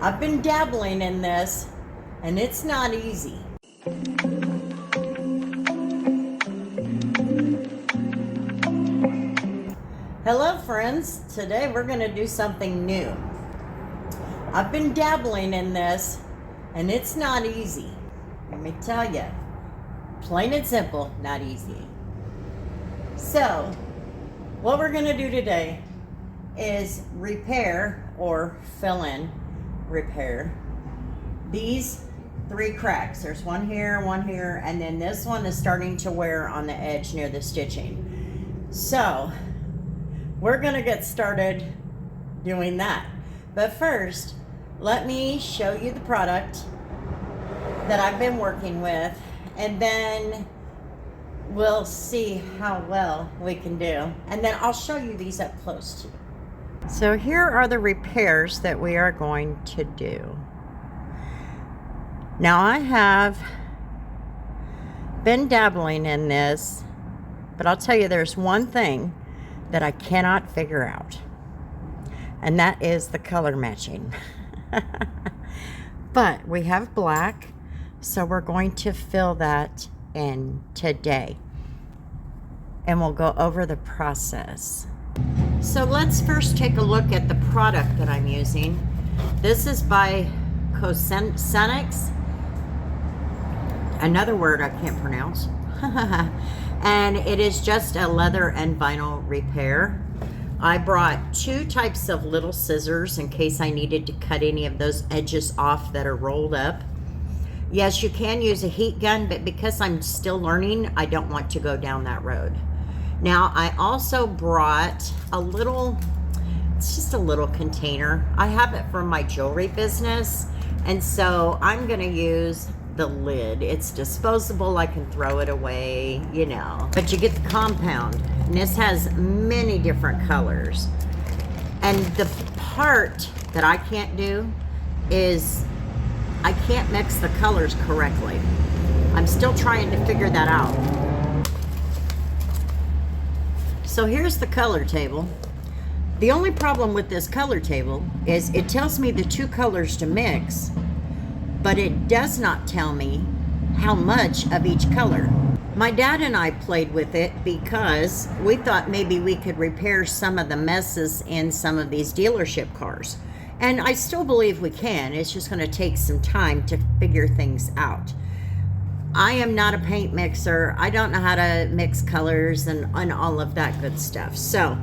I've been dabbling in this, and it's not easy. Hello friends, today we're going to do something new. I've been dabbling in this, and it's not easy. Let me tell you, plain and simple, not easy. So, what we're going to do today is repair or fill in, repair these 3 cracks. There's one here, and then this one is starting to wear on the edge near the stitching. So, we're going to get started doing that. But first, let me show you the product that I've been working with, and then we'll see how well we can do. And then I'll show you these up close too. So here are the repairs that we are going to do. Now I have been dabbling in this, but I'll tell you there's one thing that I cannot figure out, and that is the color matching. But we have black, so we're going to fill that in today, and we'll go over the process. So let's first take a look at the product that I'm using. This is by Coscenix, another word I can't pronounce. And it is just a leather and vinyl repair. I brought 2 types of little scissors in case I needed to cut any of those edges off that are rolled up. Yes, you can use a heat gun, but because I'm still learning, I don't want to go down that road. Now, I also brought a little, it's just a little container. I have it from my jewelry business, and so I'm gonna use the lid. It's disposable, I can throw it away, you know. But you get the compound, and this has many different colors. And the part that I can't do is I can't mix the colors correctly. I'm still trying to figure that out. So here's the color table. The only problem with this color table is it tells me the 2 colors to mix, but it does not tell me how much of each color. My dad and I played with it because we thought maybe we could repair some of the messes in some of these dealership cars. And I still believe we can. It's just gonna take some time to figure things out. I am not a paint mixer. I don't know how to mix colors and all of that good stuff. So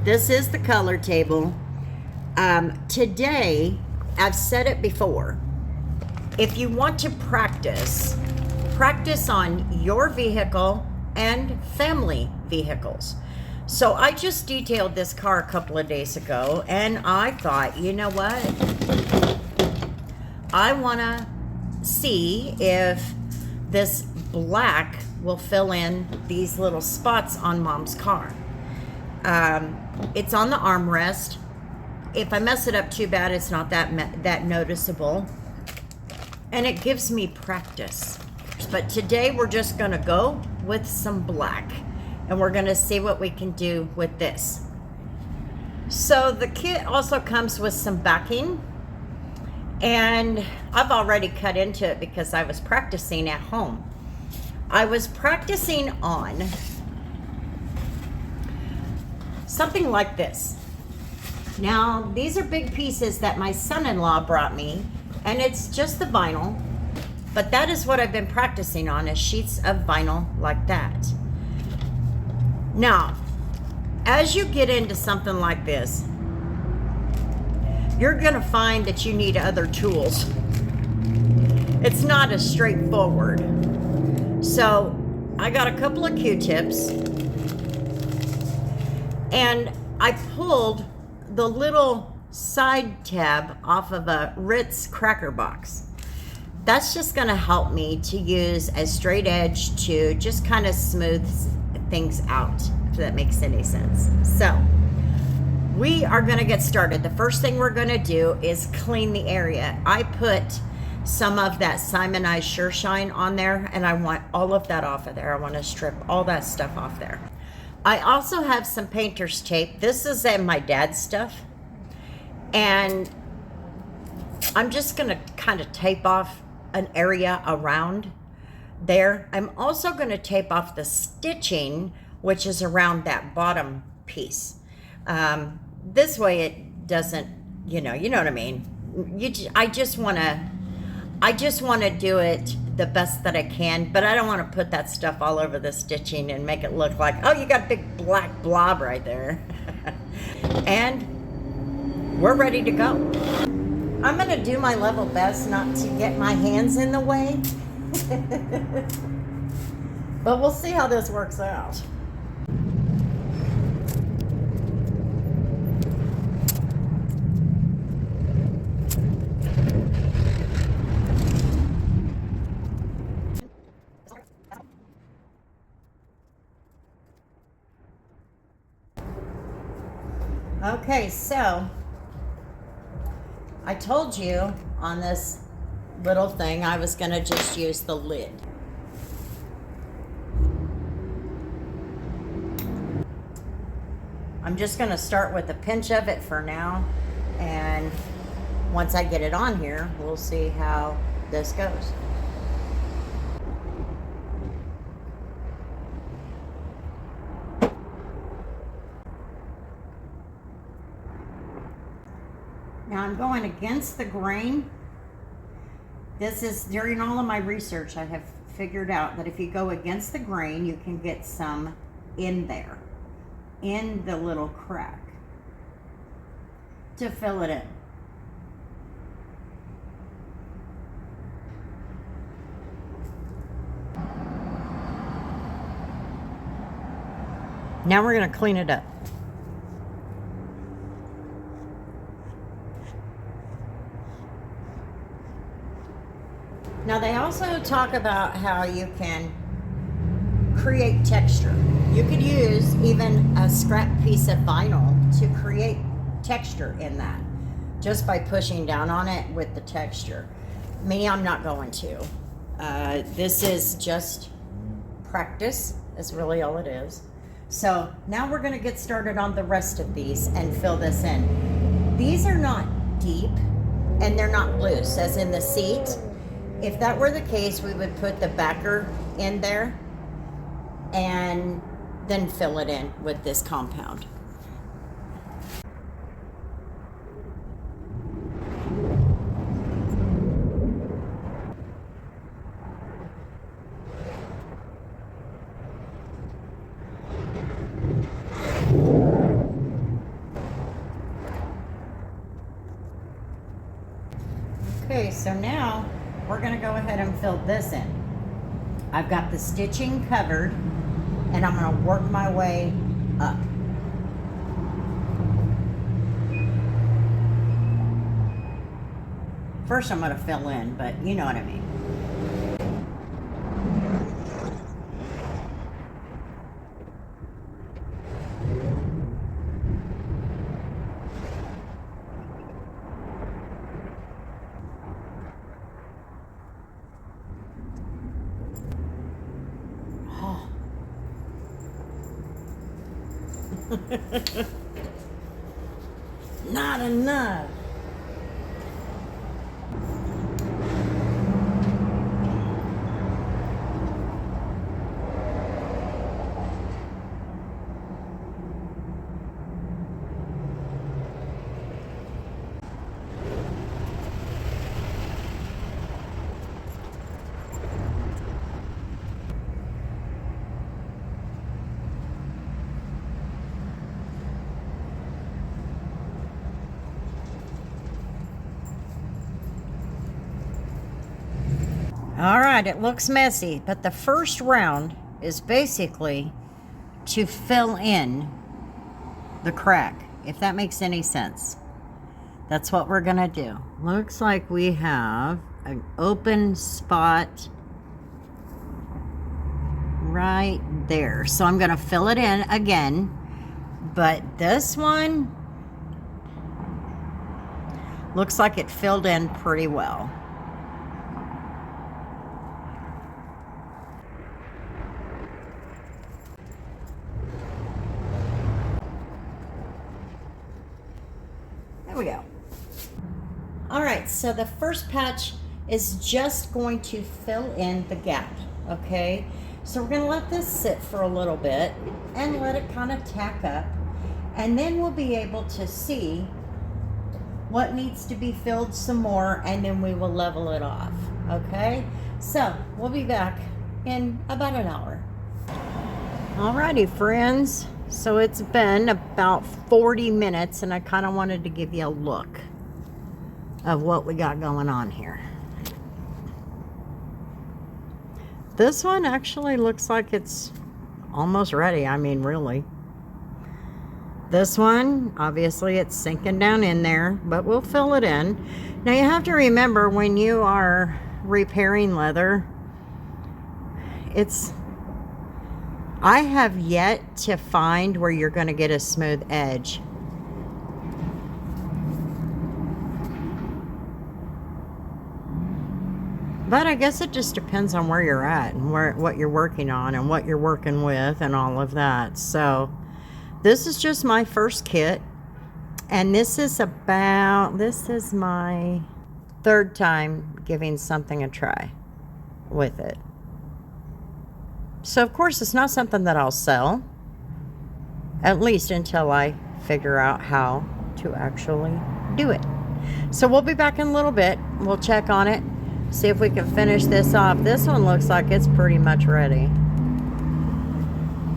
this is the color table. Today, I've said it before, if you want to practice on your vehicle and family vehicles. So I just detailed this car a couple of days ago, and I thought, you know what? I wanna see if this black will fill in these little spots on Mom's car. It's on the armrest. If I mess it up too bad, it's not that noticeable. And it gives me practice. But today we're just gonna go with some black, and we're gonna see what we can do with this. So the kit also comes with some backing, and I've already cut into it because I was practicing at home. I was practicing on something like this. Now, these are big pieces that my son-in-law brought me, and it's just the vinyl, but that is what I've been practicing on, is sheets of vinyl like that. Now, as you get into something like this, you're gonna find that you need other tools. It's not as straightforward. So I got a couple of Q-tips, and I pulled the little side tab off of a Ritz cracker box. That's just gonna help me to use a straight edge to just kind of smooth things out, if that makes any sense. So we are gonna get started. The first thing we're gonna do is clean the area. I put some of that Simonized Sure Shine on there, and I want all of that off of there. I wanna strip all that stuff off there. I also have some painter's tape. This is my dad's stuff. And I'm just gonna kind of tape off an area around there. I'm also gonna tape off the stitching, which is around that bottom piece. This way it doesn't, you know what I mean? I just wanna do it the best that I can, but I don't want to put that stuff all over the stitching and make it look like, oh, you got a big black blob right there. And we're ready to go. I'm gonna do my level best not to get my hands in the way. But we'll see how this works out. Okay, so I told you on this little thing I was going to just use the lid. I'm just going to start with a pinch of it for now, and once I get it on here, we'll see how this goes. Now I'm going against the grain. This is, during all of my research, I have figured out that if you go against the grain, you can get some in there, in the little crack, to fill it in. Now we're going to clean it up. Now they also talk about how you can create texture. You could use even a scrap piece of vinyl to create texture in that, just by pushing down on it with the texture. Me, I'm not going to. This is just practice, is really all it is. So now we're gonna get started on the rest of these and fill this in. These are not deep and they're not loose, as in the seat. If that were the case, we would put the backer in there and then fill it in with this compound. Okay, so now we're going to go ahead and fill this in. I've got the stitching covered, and I'm going to work my way up. First I'm going to fill in, but you know what I mean. Not enough. All right, it looks messy, but the first round is basically to fill in the crack, if that makes any sense. That's what we're gonna do. Looks like we have an open spot right there. So I'm gonna fill it in again, but this one looks like it filled in pretty well. There we go. All right, so the first patch is just going to fill in the gap, okay? So we're gonna let this sit for a little bit and let it kind of tack up, and then we'll be able to see what needs to be filled some more, and then we will level it off, okay? So we'll be back in about an hour. Alrighty, friends. So it's been about 40 minutes, and I kind of wanted to give you a look of what we got going on here. This one actually looks like it's almost ready. I mean, really. This one, obviously it's sinking down in there, but we'll fill it in. Now you have to remember, when you are repairing leather, I have yet to find where you're going to get a smooth edge. But I guess it just depends on where you're at and what you're working on and what you're working with and all of that. So this is just my first kit, and this is my third time giving something a try with it. So of course it's not something that I'll sell, at least until I figure out how to actually do it. So we'll be back in a little bit. We'll check on it, see if we can finish this off. This one looks like it's pretty much ready.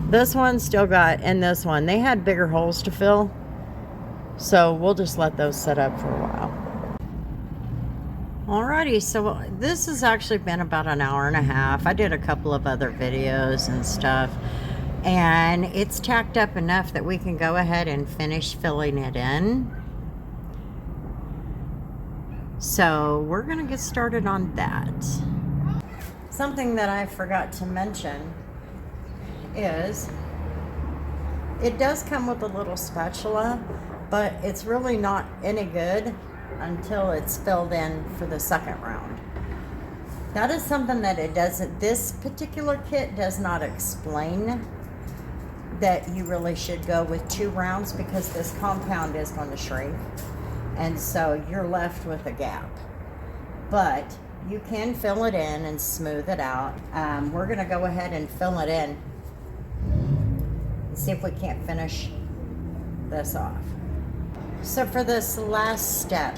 This one still got, and this one, they had bigger holes to fill. So we'll just let those set up for a while. Alrighty, so this has actually been about an hour and a half. I did a couple of other videos and stuff, and it's tacked up enough that we can go ahead and finish filling it in. So we're gonna get started on that. Something that I forgot to mention is it does come with a little spatula, but it's really not any good until it's filled in for the second round. That is something that it doesn't, this particular kit does not explain that you really should go with 2 rounds, because this compound is going to shrink, and so you're left with a gap. But you can fill it in and smooth it out. We're going to go ahead and fill it in and see if we can't finish this off. So for this last step,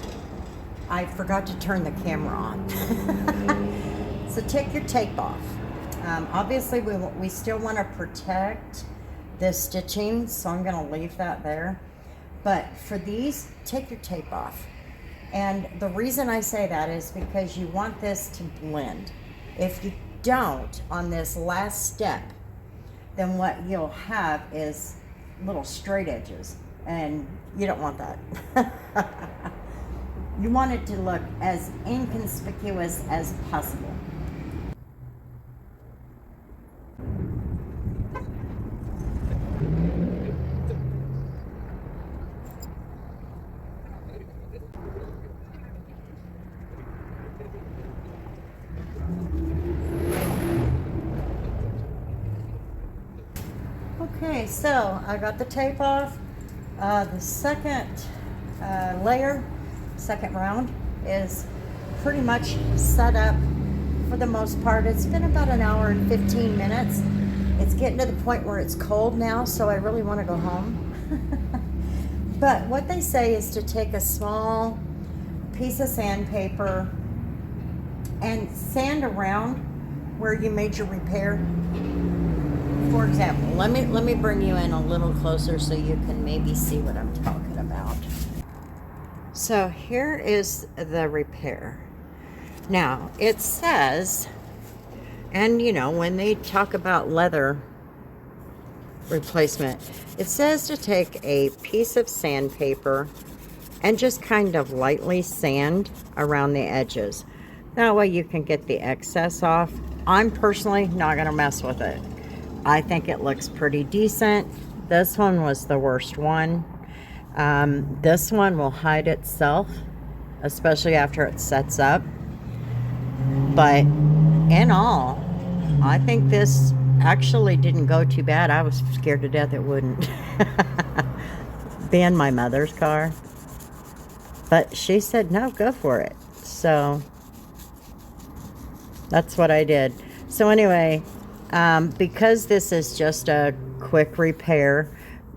I forgot to turn the camera on. So take your tape off. Obviously we still want to protect this stitching, so I'm going to leave that there. But for these, take your tape off. And the reason I say that is because you want this to blend. If you don't on this last step, then what you'll have is little straight edges, and you don't want that. You want it to look as inconspicuous as possible. Okay, so I got the tape off. The second layer, second round, is pretty much set up for the most part. It's been about an hour and 15 minutes. It's getting to the point where it's cold now, so I really want to go home. But what they say is to take a small piece of sandpaper and sand around where you made your repair. For example, let me bring you in a little closer so you can maybe see what I'm talking about. So here is the repair. Now it says, and you know, when they talk about leather replacement, it says to take a piece of sandpaper and just kind of lightly sand around the edges. That way you can get the excess off. I'm personally not going to mess with it. I think it looks pretty decent. This one was the worst one. This one will hide itself, especially after it sets up. But in all, I think this actually didn't go too bad. I was scared to death it wouldn't. Being my mother's car. But she said, no, go for it. So that's what I did. So anyway, because this is just a quick repair,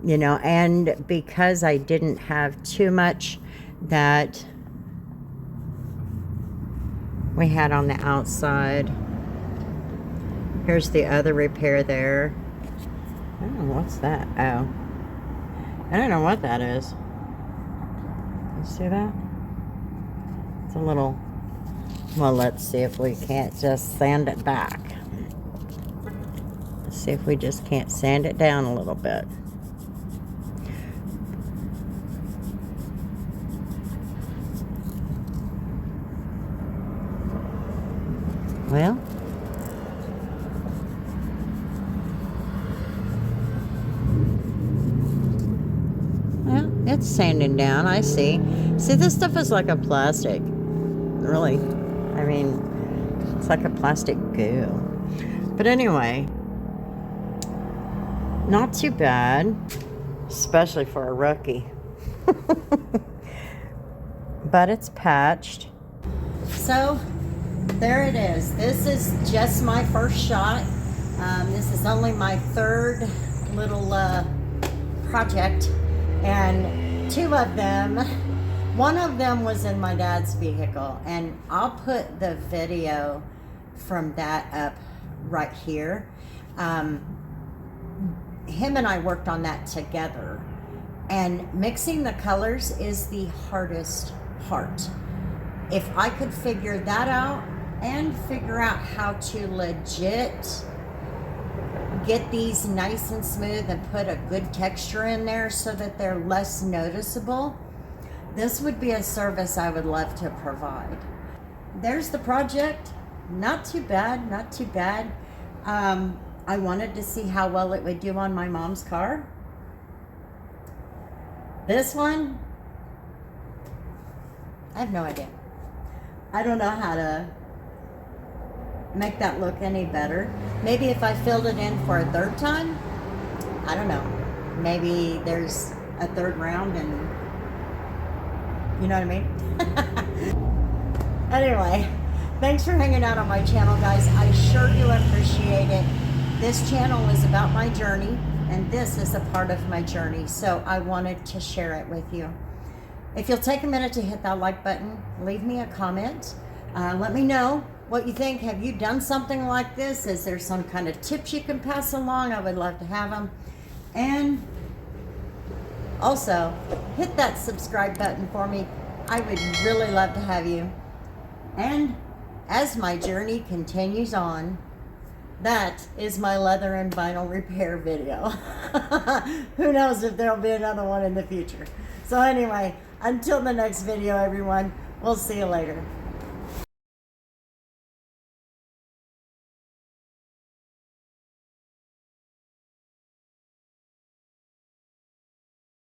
you know, and because I didn't have too much that we had on the outside. Here's the other repair there. I don't know what's that. Oh, I don't know what that is. You see that? It's a little, well, let's see if we can't just sand it back. Let's see if we just can't sand it down a little bit. Well, it's sanding down, I see. See, this stuff is like a plastic. Really. I mean, it's like a plastic goo. But anyway, not too bad, especially for a rookie. But it's patched. So, there it is. This is just my first shot. This is only my third little project. And two of them, one of them was in my dad's vehicle, and I'll put the video from that up right here. Him and I worked on that together, and mixing the colors is the hardest part. If I could figure that out and figure out how to legit get these nice and smooth and put a good texture in there so that they're less noticeable, this would be a service I would love to provide. There's the project. Not too bad, not too bad. I wanted to see how well it would do on my mom's car. This one, I have no idea. I don't know how to make that look any better. Maybe if I filled it in for a third time, I don't know. Maybe there's a third round and you know what I mean? Anyway, thanks for hanging out on my channel, guys. I sure do appreciate it. This channel is about my journey, and this is a part of my journey, so I wanted to share it with you. If you'll take a minute to hit that like button, leave me a comment. Let me know what you think. Have you done something like this? Is there some kind of tips you can pass along? I would love to have them. And also, hit that subscribe button for me. I would really love to have you. And as my journey continues on, that is my leather and vinyl repair video. Who knows if there'll be another one in the future. So anyway, until the next video, everyone, we'll see you later.